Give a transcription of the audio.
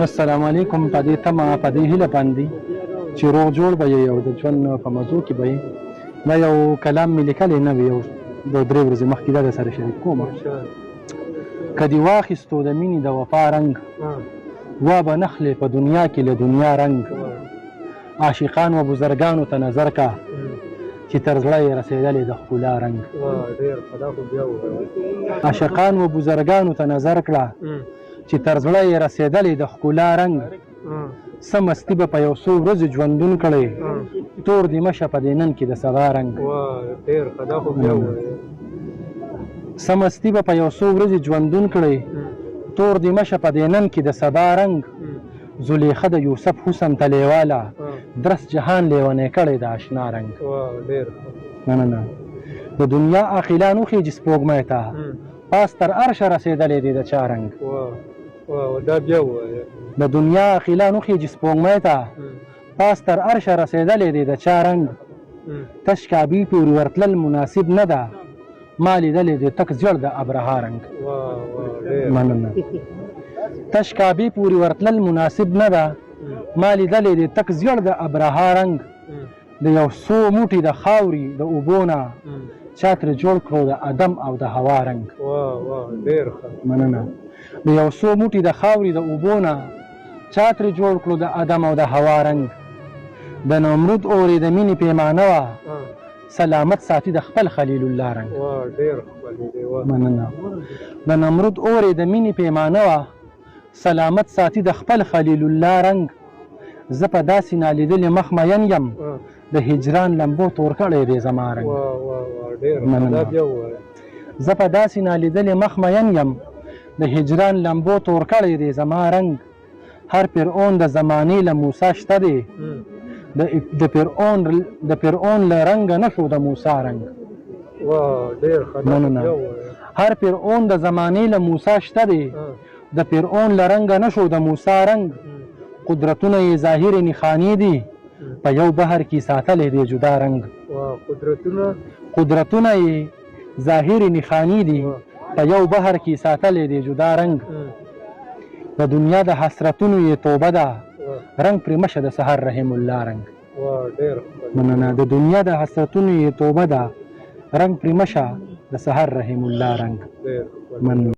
السلام علیکم. په دې تمه په دې هیله باندې چې روغ جوړ به یې او د ژوند په موضوع کې به یې دا یو کلام مې لیکلی نه وي او د 3 ورځې مخکې دا درسره شریک کوم. که دې واخیستو د مینې د وفا رنګ وا به نخلې په دنیا کې له دنیا رنګ عاشقان و بزرګانو ته نظر کا چې تر زړه یې رسېدلې د ښکلا رنګ. عاشقان و بزرګانو ته نظر کړه چې تر زړه یې رسېدلې د ښکلا رنګ. څه مستي به په یو څو ورځې ژوندون کړی تور دې مشه په دې نن کې د سبا رنګ. څه مستي به په یو څو ورځې ژوندون کړی تور دې مشه په دې نن کې د سبا رنګ. زلیخه د یوسف حسن ته لیواله درس جهان لیونی کړی د اشنا رنګ. نه د دنیا عاقلان وخیږي سپوږمۍ ته پاس تر عرشه رسېدلی دی د چا رنګ. د دنیا عاقلان وخیږي سپوږمۍ ته پاس تر عرشه رسېدلی دی د چا رنګ. تش کعبې پورې ورتلل مناسب نه ده ما لیدلی دی تک زیړ د ابرهه رنګ. مننه. تش کعبې پورې ورتلل مناسب نه ده ما لیدلی دی تک زیړ د ابرهه رنګ. د یو څو موټي د خاورې د اوبو نه چا ترې جوړ کړو د ادم او د هوا رنګ. مننه. د یو څو موټي د خاورې د اوبو نه چا ترې جوړ کړو د ادم او د هوا رنګ. د نمرود اورې د مینې پیمانه وه سلامت ساتي د خپل خلیل الله رنګ. مننه. د نمرود اورې د مینې پیمانه وه سلامت ساتي د خپل خلیل الله رنګ. زه په داسې نالیدلې مخ مین یم د هجران لمبو تور کړی دی زما رنګ. زه په داسې نالیدلې مخ مین یم د هجران لمبو تور کړی دی زما رنګ. هر فرعون د زمانې له موسی شته دی د فرعون له رنګه نه شو د موسی رنګ. هر فرعون د زمانې له موسی شته دی د فرعون له رنګه نه شو د موسی رنګ. قدرتونه یې ظاهر نښانې دي په یو بحر کې ساتلی دی جدا رنګ. قدرتونه یې ظاهر نښانې دي په یو بحر کې ساتلی دی جدا رنګ. د دنیا د حسرتونو یې توبه ده رنګ پرې مشه د سحر رحم الله رنګ. مننه. د دنیا د حسرتونو یې توبه ده رنګ پرې مشه د سحر رحم الله رنګ. مننه.